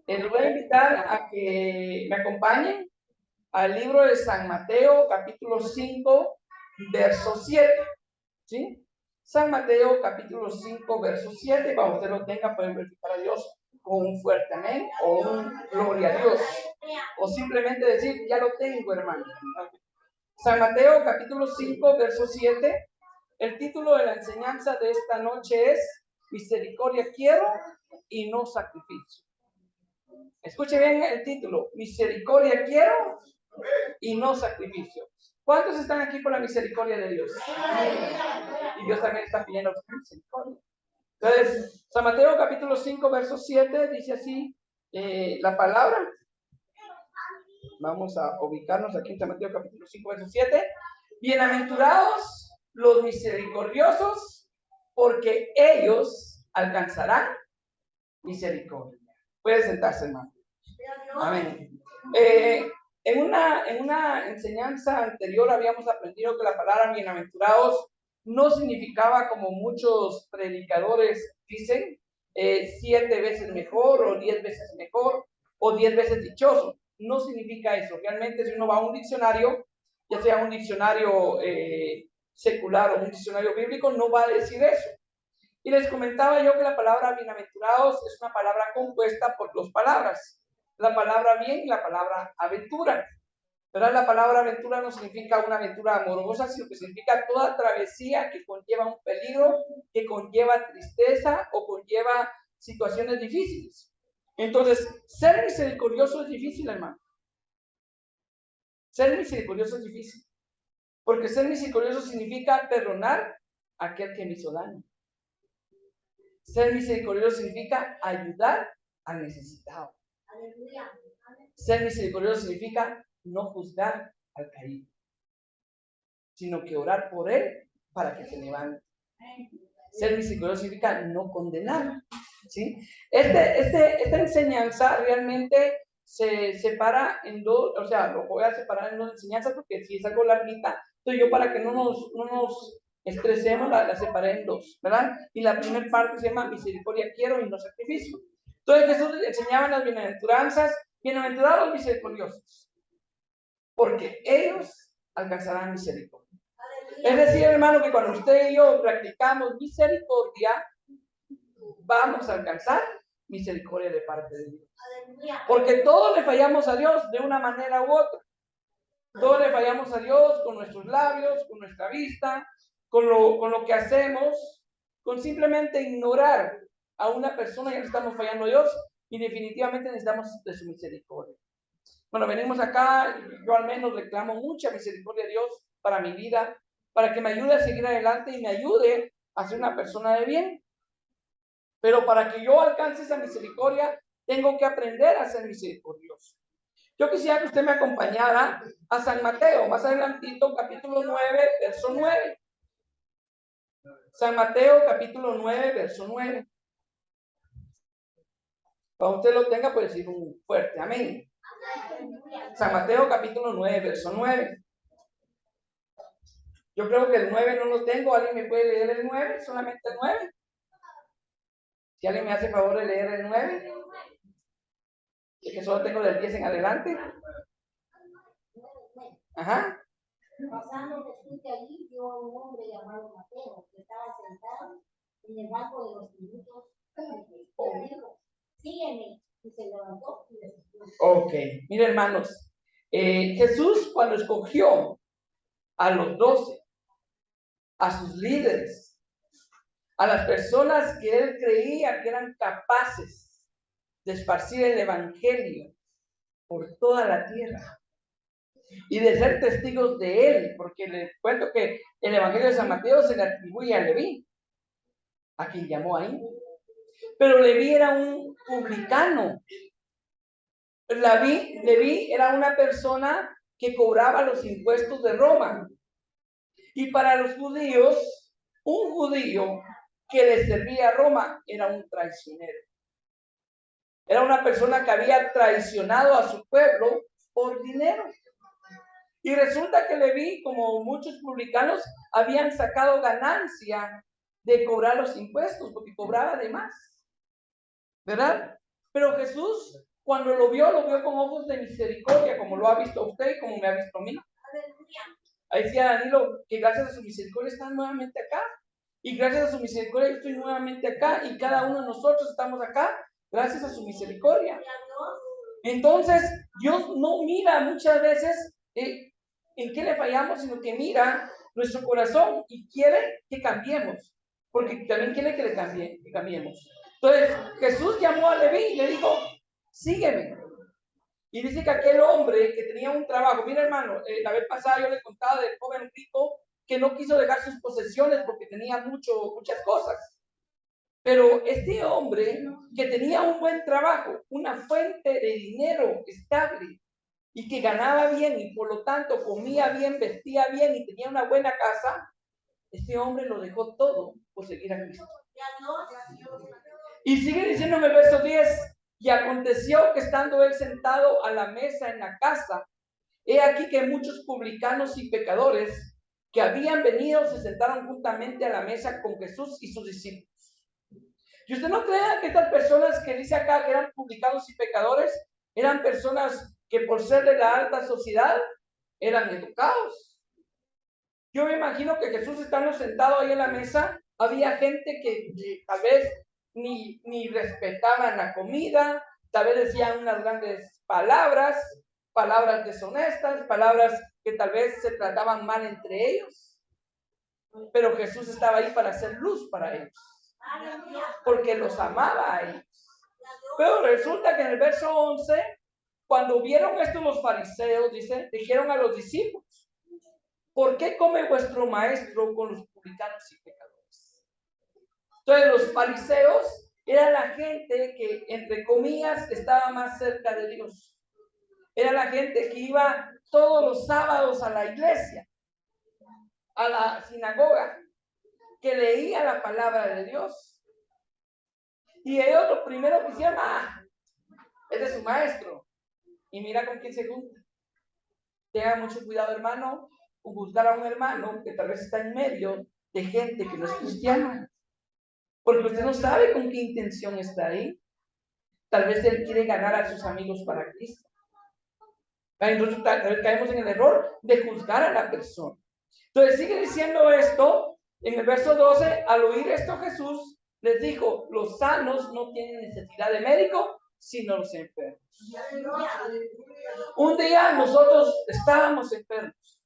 Les voy a invitar a que me acompañen al libro de San Mateo, capítulo 5, verso 7. ¿Sí? San Mateo, capítulo 5, verso 7. Cuando usted lo tenga, pueden verificar a Dios con un fuerte amén o un gloria a Dios. O simplemente decir, ya lo tengo, hermano. San Mateo, capítulo 5, verso 7. El título de la enseñanza de esta noche es Misericordia quiero y no sacrificio. Escuche bien el título, misericordia quiero y no sacrificio. ¿Cuántos están aquí por la misericordia de Dios? Y Dios también está pidiendo misericordia. Entonces, San Mateo capítulo 5, verso 7 dice así la palabra. Vamos a ubicarnos aquí en San Mateo capítulo 5, verso 7. Bienaventurados los misericordiosos, porque ellos alcanzarán misericordia. Puede sentarse, hermano. Amén. En una enseñanza anterior habíamos aprendido que la palabra bienaventurados no significaba, como muchos predicadores dicen, 7 veces mejor o 10 veces mejor o 10 veces dichoso. No significa eso. Realmente, si uno va a un diccionario, ya sea un diccionario secular o un diccionario bíblico, no va a decir eso. Y les comentaba yo que la palabra bienaventurados es una palabra compuesta por 2 palabras. La palabra bien y la palabra aventura. ¿Verdad? La palabra aventura no significa una aventura amorosa, sino que significa toda travesía que conlleva un peligro, que conlleva tristeza o conlleva situaciones difíciles. Entonces, ser misericordioso es difícil, hermano. Ser misericordioso es difícil. Porque ser misericordioso significa perdonar a aquel que me hizo daño. Ser misericordioso significa ayudar al necesitado. Ser misericordioso significa no juzgar al caído, sino que orar por él para que se levante. Ser misericordioso significa no condenar. ¿Sí? Esta enseñanza realmente se separa en 2, o sea, lo voy a separar en 2 enseñanzas porque si es algo larguita, entonces yo para que no nos estresemos, la separé en 2, ¿verdad? Y la primera parte se llama misericordia quiero y no sacrificio. Entonces Jesús enseñaba las bienaventuranzas, bienaventurados los misericordiosos, porque ellos alcanzarán misericordia. Es decir, hermano, que cuando usted y yo practicamos misericordia, vamos a alcanzar misericordia de parte de Dios. Porque todos le fallamos a Dios de una manera u otra. Todos le fallamos a Dios con nuestros labios, con nuestra vista, con lo que hacemos, con simplemente ignorar a una persona, ya le estamos fallando a Dios y definitivamente necesitamos de su misericordia. Bueno, venimos acá, yo al menos reclamo mucha misericordia a Dios para mi vida, para que me ayude a seguir adelante y me ayude a ser una persona de bien. Pero para que yo alcance esa misericordia, tengo que aprender a ser misericordioso. Yo quisiera que usted me acompañara a San Mateo, más adelantito, capítulo 9, verso 9. San Mateo, capítulo 9, verso 9. Cuando usted lo tenga, puede decir un fuerte amén. San Mateo, capítulo 9, verso 9. Yo creo que el 9 no lo tengo. ¿Alguien me puede leer el 9? Solamente el 9. Si alguien me hace favor de leer el 9. Es que solo tengo del 10 en adelante. Ajá. Pasando después de allí, vio a un hombre llamado Mateo, que estaba sentado en el banco de los tributos. Le dijo, sígueme. Y se levantó y le siguió. Ok, mire, hermanos. Jesús, cuando escogió a los 12, a sus líderes, a las personas que él creía que eran capaces de esparcir el evangelio por toda la tierra y de ser testigos de él, porque les cuento que el evangelio de San Mateo se le atribuye a Leví, a quien llamó ahí, pero Leví era un publicano. Leví era una persona que cobraba los impuestos de Roma, y para los judíos, un judío que le servía a Roma era un traicionero. Era una persona que había traicionado a su pueblo por dinero. Y resulta que Leví, como muchos publicanos, habían sacado ganancia de cobrar los impuestos, porque cobraba de más. ¿Verdad? Pero Jesús cuando lo vio con ojos de misericordia, como lo ha visto usted y como me ha visto a mí. Ahí decía Danilo que gracias a su misericordia están nuevamente acá. Y gracias a su misericordia yo estoy nuevamente acá. Y cada uno de nosotros estamos acá gracias a su misericordia. Entonces, Dios no mira muchas veces en qué le fallamos, sino que mira nuestro corazón y quiere que cambiemos. Porque también quiere que que cambiemos. Entonces, Jesús llamó a Leví y le dijo, sígueme. Y dice que aquel hombre que tenía un trabajo, mira hermano, la vez pasada yo le contaba del joven rico que no quiso dejar sus posesiones porque tenía muchas cosas. Pero este hombre que tenía un buen trabajo, una fuente de dinero estable y que ganaba bien y por lo tanto comía bien, vestía bien y tenía una buena casa, este hombre lo dejó todo por seguir a Cristo. Y sigue diciendo en el verso 10, y aconteció que estando él sentado a la mesa en la casa, he aquí que muchos publicanos y pecadores que habían venido se sentaron juntamente a la mesa con Jesús y sus discípulos. Y usted no crea que estas personas que dice acá que eran publicanos y pecadores, eran personas que por ser de la alta sociedad eran educados. Yo me imagino que Jesús estando sentado ahí en la mesa, había gente que tal vez ni respetaban la comida, tal vez decían unas grandes palabras deshonestas, palabras que tal vez se trataban mal entre ellos. Pero Jesús estaba ahí para hacer luz para ellos, porque los amaba a ellos. Pero resulta que en el verso 11, cuando vieron esto los fariseos, dijeron a los discípulos, ¿por qué come vuestro maestro con los publicanos y pecadores? Entonces los fariseos eran la gente que, entre comillas, estaba más cerca de Dios. Era la gente que iba todos los sábados a la iglesia, a la sinagoga, que leía la palabra de Dios. Y ellos lo primero que hicieron, es de su maestro. Y mira con quién se junta. Tenga mucho cuidado, hermano, o juzgar a un hermano que tal vez está en medio de gente que no es cristiana. Porque usted no sabe con qué intención está ahí. Tal vez él quiere ganar a sus amigos para Cristo. Entonces tal vez caemos en el error de juzgar a la persona. Entonces sigue diciendo esto en el verso 12. Al oír esto Jesús les dijo, los sanos no tienen necesidad de médico, sino los enfermos. Un día nosotros estábamos enfermos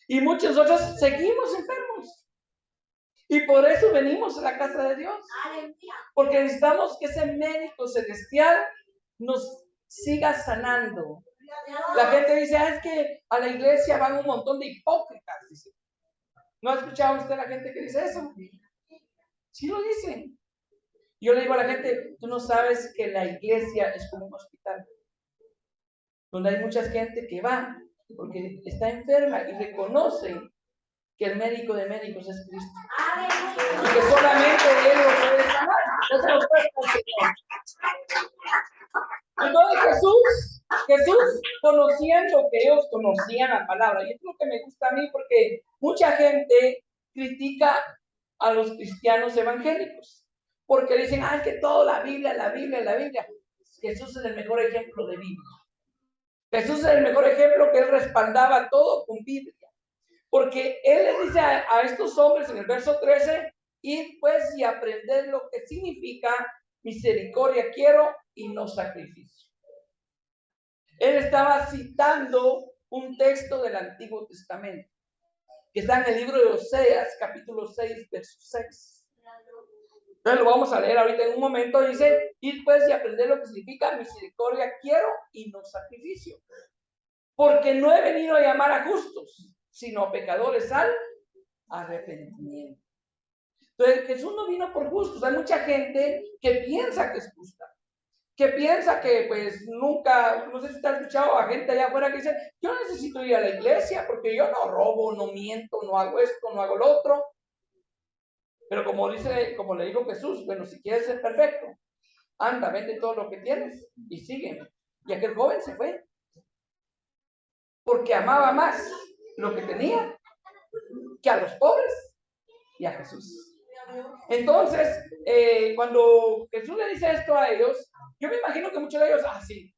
y muchos otros seguimos enfermos. Y por eso venimos a la casa de Dios. Porque necesitamos que ese médico celestial nos siga sanando. La gente dice, es que a la iglesia van un montón de hipócritas. Dice. ¿No ha escuchado usted a la gente que dice eso? Sí lo dicen. Yo le digo a la gente, tú no sabes que la iglesia es como un hospital, donde hay mucha gente que va porque está enferma y reconoce que el médico de médicos es Cristo. Y que solamente Él lo puede sanar. Eso lo puede conseguir. Entonces Jesús, conociendo que ellos conocían la palabra, y es lo que me gusta a mí porque mucha gente critica a los cristianos evangélicos, porque dicen, es que todo la Biblia. Jesús es el mejor ejemplo de Biblia. Jesús es el mejor ejemplo que Él respaldaba todo con Biblia. Porque Él les dice a estos hombres en el verso 13, id pues y aprended lo que significa misericordia quiero y no sacrificio. Él estaba citando un texto del Antiguo Testamento, que está en el libro de Oseas, capítulo 6, verso 6. Entonces lo vamos a leer ahorita en un momento. Dice, id pues y aprended lo que significa misericordia quiero y no sacrificio. Porque no he venido a llamar a justos, sino a pecadores al arrepentimiento. Entonces Jesús no vino por justos. Hay mucha gente que piensa que es justa, que piensa que pues nunca, no sé si usted ha escuchado a gente allá afuera que dice, yo no necesito ir a la iglesia porque yo no robo, no miento, no hago esto, no hago lo otro. Pero como le dijo Jesús, bueno, si quieres ser perfecto, anda, vende todo lo que tienes y sígueme. Y aquel joven se fue porque amaba más lo que tenía que a los pobres y a Jesús. Entonces, cuando Jesús le dice esto a ellos, Yo me imagino que muchos de ellos, sí,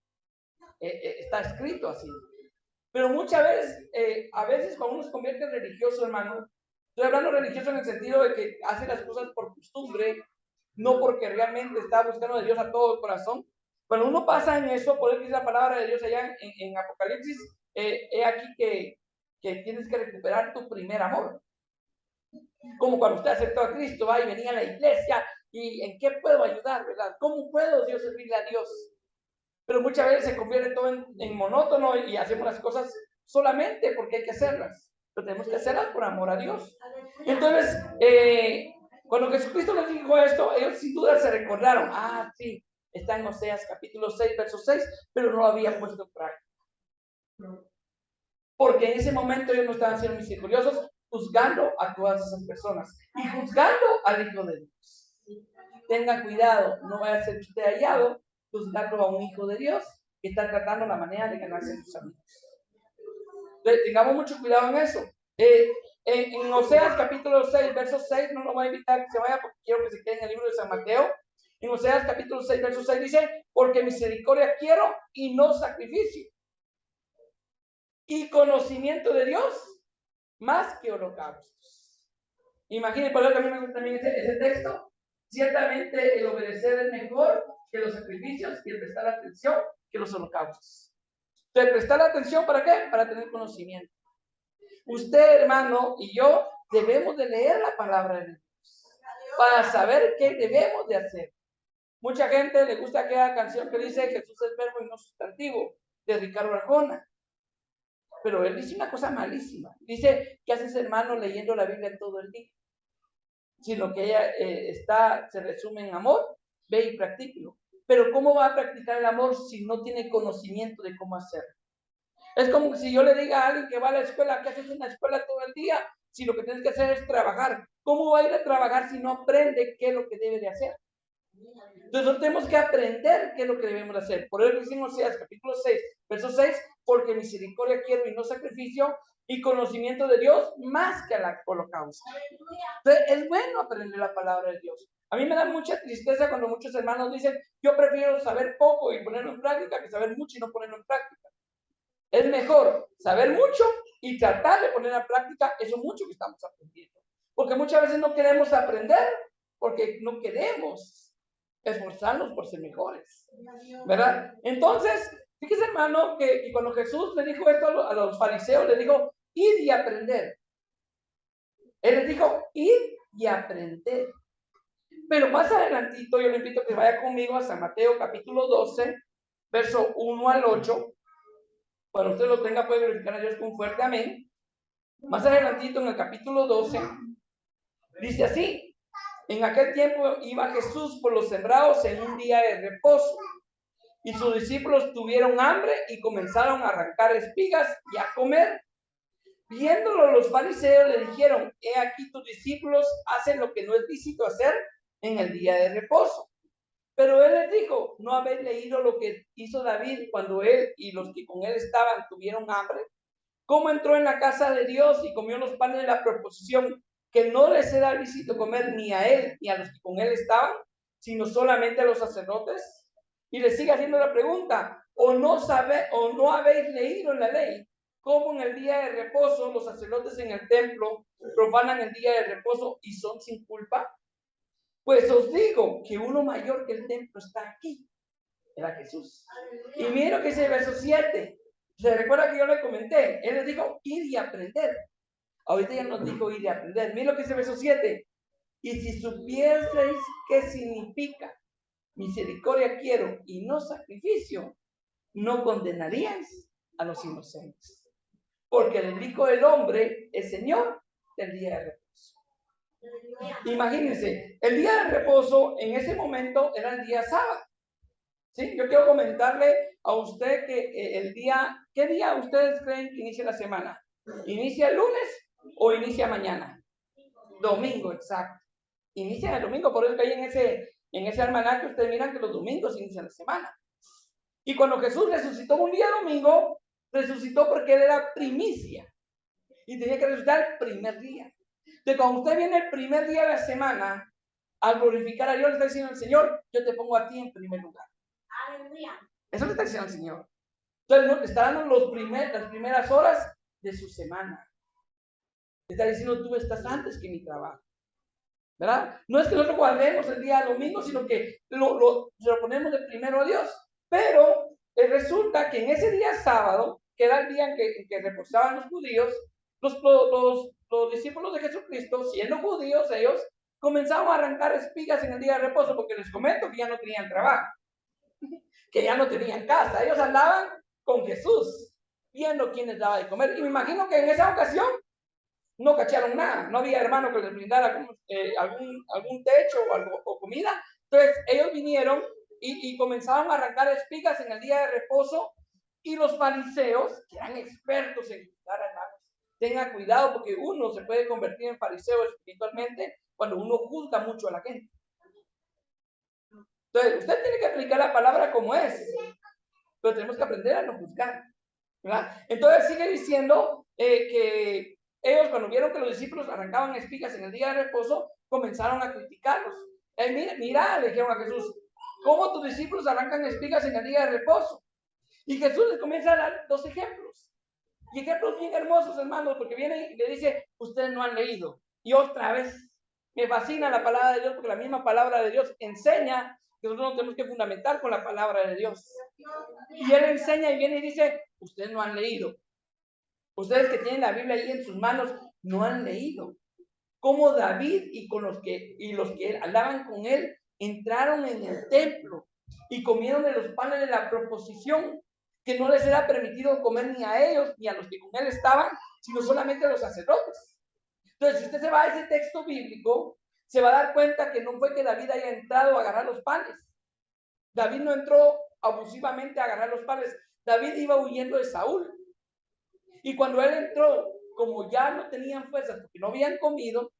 está escrito así. Pero muchas veces, a veces cuando uno se convierte en religioso, hermano, estoy hablando religioso en el sentido de que hace las cosas por costumbre, no porque realmente está buscando de Dios a todo el corazón. Cuando uno pasa en eso, por eso dice la palabra de Dios allá en Apocalipsis, he aquí que tienes que recuperar tu primer amor. Como cuando usted aceptó a Cristo, va y venía a la iglesia, y ¿en qué puedo ayudar, verdad? ¿Cómo puedo yo servirle a Dios? Pero muchas veces se convierte todo en monótono y hacemos las cosas solamente porque hay que hacerlas. Pero tenemos que hacerlas por amor a Dios. Entonces, cuando Jesucristo les dijo esto, ellos sin duda se recordaron. Sí, está en Oseas capítulo 6, verso 6, pero no lo habían puesto en práctica. Porque en ese momento ellos no estaban siendo misericordiosos, juzgando a todas esas personas y juzgando al Hijo de Dios. Tengan cuidado, no vaya a ser usted hallado juzgando a un hijo de Dios que está tratando la manera de ganarse sus amigos. Entonces, tengamos mucho cuidado en eso. En Oseas capítulo 6, verso 6, no lo voy a invitar que se vaya porque quiero que se quede en el libro de San Mateo. En Oseas capítulo 6, verso 6 dice, porque misericordia quiero y no sacrificio. Y conocimiento de Dios más que holocaustos. Imaginen, por eso también ese texto. Ciertamente el obedecer es mejor que los sacrificios y el prestar atención que los holocaustos. Entonces, prestar atención, ¿para qué? Para tener conocimiento. Usted, hermano, y yo debemos de leer la palabra de Dios para saber qué debemos de hacer. Mucha gente le gusta aquella canción que dice Jesús es verbo y no sustantivo, de Ricardo Arjona. Pero él dice una cosa malísima. Dice, ¿qué haces, hermano, leyendo la Biblia todo el día? Si lo que ella se resume en amor, ve y practíquelo. Pero ¿cómo va a practicar el amor si no tiene conocimiento de cómo hacerlo? Es como si yo le diga a alguien que va a la escuela, ¿qué haces en la escuela todo el día? Si lo que tienes que hacer es trabajar. ¿Cómo va a ir a trabajar si no aprende qué es lo que debe de hacer? Entonces tenemos que aprender qué es lo que debemos hacer. Por eso decimos Oseas capítulo 6, verso 6, porque misericordia quiero y no sacrificio, y conocimiento de Dios más que al holocausto. Entonces es bueno aprender la palabra de Dios. A mí me da mucha tristeza cuando muchos hermanos dicen, yo prefiero saber poco y ponerlo en práctica que saber mucho y no ponerlo en práctica. Es mejor saber mucho y tratar de poner en práctica eso mucho que estamos aprendiendo. Porque muchas veces no queremos aprender porque no queremos esforzarnos por ser mejores, ¿verdad? Entonces, fíjese, hermano, que cuando Jesús le dijo esto a los fariseos, le dijo, id y aprender. Él les dijo, id y aprender. Pero más adelantito, yo le invito a que vaya conmigo a San Mateo capítulo 12, verso 1 al 8. Cuando usted lo tenga, puede glorificar a Dios con fuerte amén. Más adelantito, en el capítulo 12, dice así: en aquel tiempo iba Jesús por los sembrados en un día de reposo, y sus discípulos tuvieron hambre y comenzaron a arrancar espigas y a comer. Viéndolo los fariseos le dijeron, he aquí tus discípulos hacen lo que no es lícito hacer en el día de reposo. Pero él les dijo, ¿no habéis leído lo que hizo David cuando él y los que con él estaban tuvieron hambre? ¿Cómo entró en la casa de Dios y comió los panes de la proposición, que no les era lícito comer ni a él ni a los que con él estaban, sino solamente a los sacerdotes? Y le sigue haciendo la pregunta, ¿o no habéis leído en la ley cómo en el día de reposo los sacerdotes en el templo profanan el día de reposo y son sin culpa? Pues os digo que uno mayor que el templo está aquí, era Jesús. Y miren lo que dice el verso 7. ¿Se recuerda que yo le comenté? Él les dijo, ir y aprender. Ahorita ya nos dijo ir y aprender. Miren lo que dice el verso 7. Y si supieseis qué significa misericordia quiero y no sacrificio, no condenaríais a los inocentes. Porque el Hijo del Hombre es Señor del día de reposo. Imagínense, el día de reposo en ese momento era el día sábado. ¿Sí? Yo quiero comentarle a usted que ¿qué día ustedes creen que inicia la semana? ¿Inicia el lunes o inicia mañana? Domingo, exacto. Inicia el domingo, por eso que ahí en ese almanaque ustedes miran que los domingos inician la semana. Y cuando Jesús resucitó un día domingo, resucitó porque él era primicia. Y tenía que resucitar el primer día. Entonces, cuando usted viene el primer día de la semana, al glorificar a Dios, le está diciendo al Señor, yo te pongo a ti en primer lugar. Aleluya. Eso le está diciendo el Señor. Entonces, no, le está dando las primeras horas de su semana. Le está diciendo, tú estás antes que mi trabajo. ¿Verdad? No es que nosotros guardemos el día domingo, sino que se lo ponemos de primero a Dios. Pero resulta que en ese día sábado, que era el día en que reposaban los judíos, los discípulos de Jesucristo, siendo judíos ellos, comenzaron a arrancar espigas en el día de reposo, porque les comento que ya no tenían trabajo, que ya no tenían casa. Ellos andaban con Jesús, viendo quién les daba de comer. Y me imagino que en esa ocasión no cacharon nada, no había hermano que les brindara algún techo o comida. Entonces ellos vinieron y comenzaron a arrancar espigas en el día de reposo, y los fariseos, que eran expertos en juzgar, hermanos, tengan cuidado porque uno se puede convertir en fariseo espiritualmente cuando uno juzga mucho a la gente. Entonces usted tiene que aplicar la palabra como es, pero tenemos que aprender a no juzgar, ¿verdad? Entonces sigue diciendo que ellos, cuando vieron que los discípulos arrancaban espigas en el día de reposo, comenzaron a criticarlos. Mira, le dijeron a Jesús, ¿cómo tus discípulos arrancan espigas en el día de reposo? Y Jesús les comienza a dar dos ejemplos. Y ejemplos bien hermosos, hermanos, porque viene y le dice, ustedes no han leído. Y otra vez, me fascina la palabra de Dios, porque la misma palabra de Dios enseña que nosotros nos tenemos que fundamentar con la palabra de Dios. Y Él enseña y viene y dice, ustedes no han leído. Ustedes que tienen la Biblia ahí en sus manos, no han leído. Cómo David y los que andaban con él entraron en el templo y comieron de los panes de la proposición, que no les era permitido comer ni a ellos ni a los que con él estaban, sino solamente a los sacerdotes. Entonces, si usted se va a ese texto bíblico, se va a dar cuenta que no fue que David haya entrado a agarrar los panes. David no entró abusivamente a agarrar los panes. David iba huyendo de Saúl. Y cuando él entró, como ya no tenían fuerzas porque no habían comido,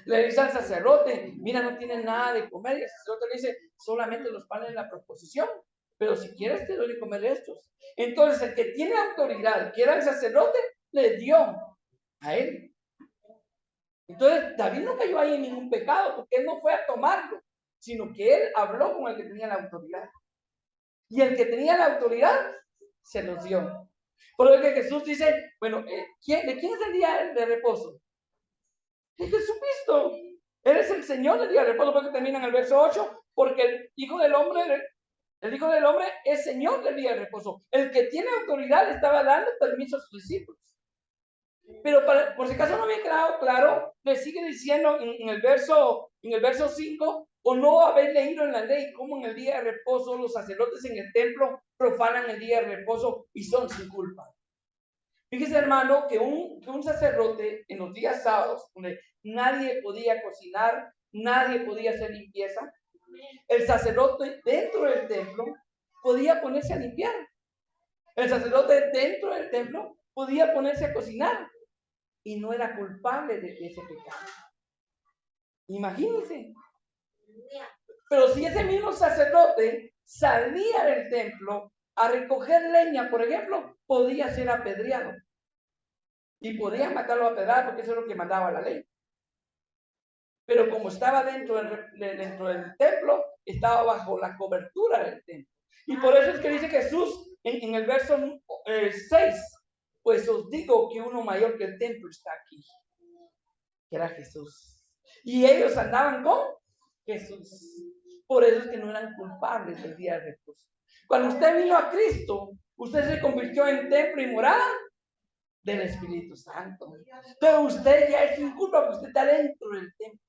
le dice al sacerdote, mira, no tienen nada de comer. Y el sacerdote le dice, solamente los panes de la proposición, pero si quieres te doy de comer estos. Entonces el que tiene autoridad, que era el sacerdote, le dio a él. Entonces David no cayó ahí en ningún pecado, porque él no fue a tomarlo, sino que él habló con el que tenía la autoridad. Y el que tenía la autoridad se los dio. Por lo que Jesús dice, bueno, ¿de quién es el día de reposo? De Jesucristo. Él es el Señor del día de reposo, porque termina en el verso 8, porque el Hijo del Hombre es Señor del día de reposo. El que tiene autoridad le estaba dando permiso a sus discípulos. Pero por si acaso no había quedado claro, le sigue diciendo en el verso 5, o no habéis leído en la ley cómo en el día de reposo los sacerdotes en el templo profanan el día de reposo y son sin culpa. Fíjese, hermano, que un sacerdote en los días sábados, donde nadie podía cocinar, nadie podía hacer limpieza, el sacerdote dentro del templo podía ponerse a limpiar. El sacerdote dentro del templo podía ponerse a cocinar y no era culpable de ese pecado. Imagínense. Pero si ese mismo sacerdote salía del templo a recoger leña, por ejemplo, podía ser apedreado. Y podían matarlo a pedazos, porque eso es lo que mandaba la ley. Pero como estaba dentro del templo, estaba bajo la cobertura del templo. Y por eso es que dice Jesús en el verso 6, pues os digo que uno mayor que el templo está aquí, que era Jesús. Y ellos andaban con Jesús. Por eso es que no eran culpables del día de reposo. Cuando usted vino a Cristo, usted se convirtió en templo y morada del Espíritu Santo. Entonces usted ya es sin culpa porque usted está dentro del templo.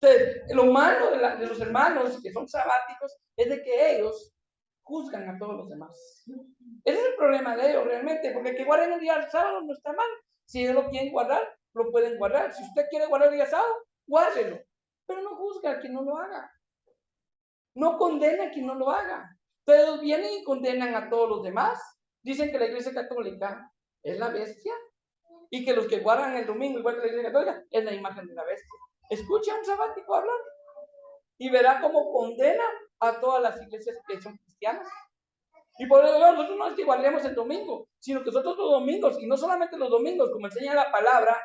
Entonces, lo malo de los hermanos que son sabáticos es de que ellos juzgan a todos los demás. Ese es el problema de ellos realmente, porque que guarden el día del sábado no está mal. Si ellos lo quieren guardar, lo pueden guardar. Si usted quiere guardar el día sábado, guárdelo. Pero no juzga a quien no lo haga. No condena a quien no lo haga. Entonces vienen y condenan a todos los demás. Dicen que la Iglesia Católica es la bestia y que los que guardan el domingo, igual que la Iglesia Católica, es la imagen de la bestia. Escuche a un sabático hablar y verá cómo condena a todas las iglesias que son cristianas. Y por eso nosotros no es que guardemos el domingo, sino que nosotros los domingos, y no solamente los domingos, como enseña la palabra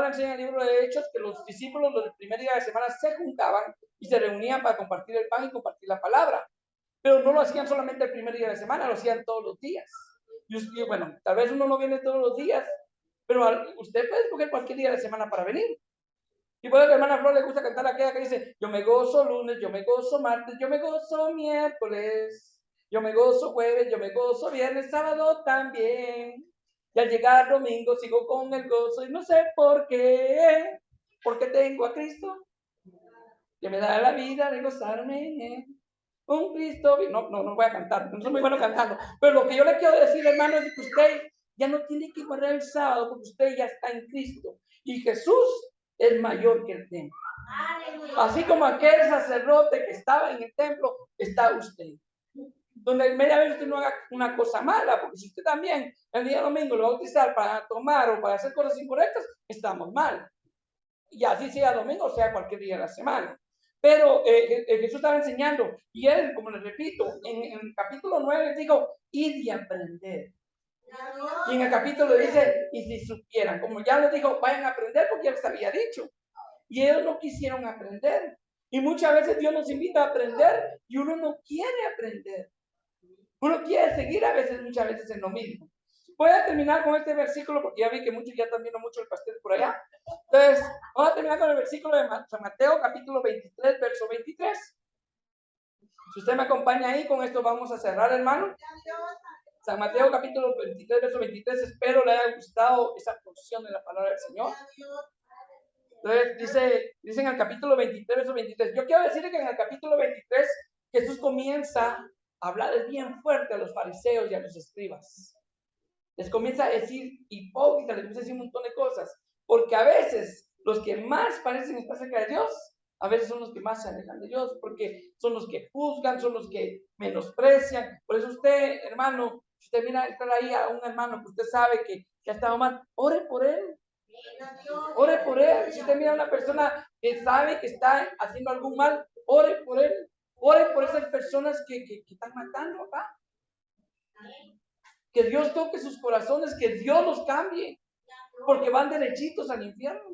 enseña en el libro de Hechos que los discípulos los del primer día de semana se juntaban y se reunían para compartir el pan y compartir la palabra. pero no lo hacían solamente el primer día de la semana, lo hacían todos los días. Y bueno, tal vez uno no viene todos los días, pero usted puede escoger cualquier día de la semana para venir. Y por eso a la hermana Flor le gusta cantar aquella que dice: yo me gozo lunes, yo me gozo martes, yo me gozo miércoles, yo me gozo jueves, yo me gozo viernes, sábado también. Y al llegar domingo sigo con el gozo y no sé por qué, porque tengo a Cristo que me da la vida de gozarme. Un Cristo, no voy a cantar, no soy muy bueno cantando, pero lo que yo le quiero decir, hermano, es que usted ya no tiene que guardar el sábado porque usted ya está en Cristo y Jesús es mayor que el templo. Así como aquel sacerdote que estaba en el templo, está usted. Donde media vez usted no haga una cosa mala, porque si usted también el día domingo lo va a utilizar para tomar o para hacer cosas incorrectas, estamos mal. Y así sea domingo, sea cualquier día de la semana. Pero Jesús estaba enseñando, y él, como les repito, en el capítulo 9 les dijo: id y aprender. Y en el capítulo dice: y si supieran, como ya les dijo, vayan a aprender porque ya les había dicho. Y ellos no quisieron aprender. Y muchas veces Dios nos invita a aprender y uno no quiere aprender. Uno quiere seguir muchas veces en lo mismo. Voy a terminar con este versículo porque ya vi que muchos ya están viendo mucho el pastel por allá. Entonces, vamos a terminar con el versículo de San Mateo, capítulo 23, verso 23. Si usted me acompaña ahí, con esto vamos a cerrar, hermano. San Mateo, capítulo 23, verso 23. Espero le haya gustado esa porción de la palabra del Señor. Entonces, dice en el capítulo 23, verso 23. Yo quiero decirle que en el capítulo 23 Jesús comienza a hablar bien fuerte a los fariseos y a los escribas. Les comienza a decir hipócritas, les comienza a decir un montón de cosas. Porque a veces los que más parecen estar cerca de Dios, a veces son los que más se alejan de Dios, porque son los que juzgan, son los que menosprecian. Por eso usted, hermano, si usted mira estar ahí a un hermano que usted sabe que ha estado mal, ore por él. Ore por él. Si usted mira a una persona que sabe que está haciendo algún mal, ore por él. Ore por esas personas que están matando acá. Que Dios toque sus corazones, que Dios los cambie, porque van derechitos al infierno.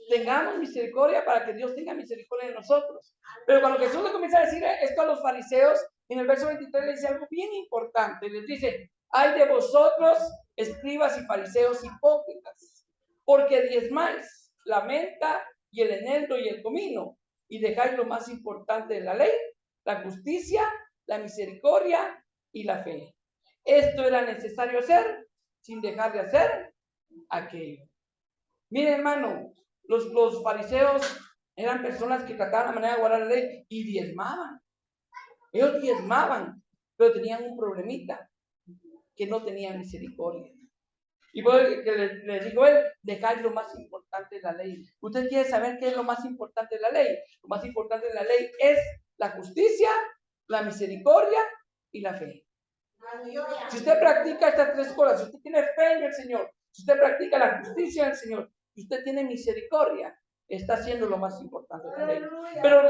Tengamos misericordia para que Dios tenga misericordia de nosotros. Pero cuando Jesús le comienza a decir esto a los fariseos, en el verso 23 le dice algo bien importante. Les dice: ay de vosotros, escribas y fariseos hipócritas, porque diezmáis la menta y el eneldo y el comino, y dejáis lo más importante de la ley, la justicia, la misericordia y la fe. Esto era necesario hacer sin dejar de hacer aquello. Mire, hermano, los fariseos eran personas que trataban la manera de guardar la ley y diezmaban. Ellos diezmaban, pero tenían un problemita, que no tenían misericordia. Y por eso que les digo él, dejar lo más importante de la ley. ¿Usted quiere saber qué es lo más importante de la ley? Lo más importante de la ley es la justicia, la misericordia y la fe. Si usted practica estas tres cosas, si usted tiene fe en el Señor, si usted practica la justicia en el Señor, si usted tiene misericordia, está haciendo lo más importante de la ley. Pero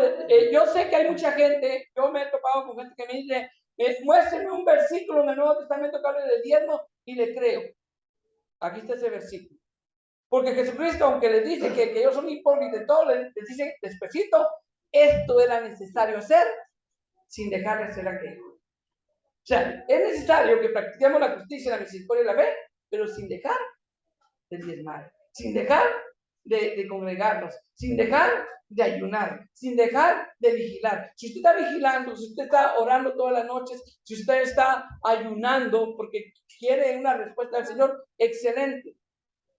yo sé que hay mucha gente, yo me he topado con gente que me dice: muéstrame un versículo en el Nuevo Testamento que hable de diezmo, y le creo. Aquí está ese versículo. Porque Jesucristo, aunque les dice que ellos son hipócritas, todo les dice despacito: esto era necesario hacer sin dejar de hacer aquello. O sea, es necesario que practiquemos la justicia, la misericordia y la fe, pero sin dejar de diezmar, sin dejar de congregarnos, sin dejar de ayunar, sin dejar de vigilar. Si usted está vigilando, si usted está orando todas las noches, si usted está ayunando porque quiere una respuesta del Señor, excelente,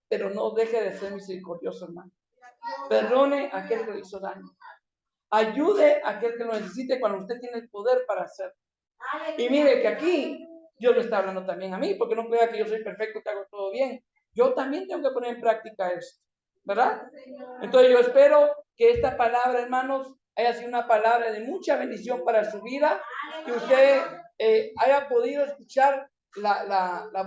pero no deje de ser misericordioso, hermano. Perdone a aquel que le hizo daño. Ayude a aquel que lo necesite cuando usted tiene el poder para hacerlo. Y mire que aquí Dios lo está hablando también a mí, porque no crea que yo soy perfecto, que hago todo bien. Yo también tengo que poner en práctica esto, ¿verdad? Entonces yo espero que esta palabra, hermanos, haya sido una palabra de mucha bendición para su vida, que usted haya podido escuchar la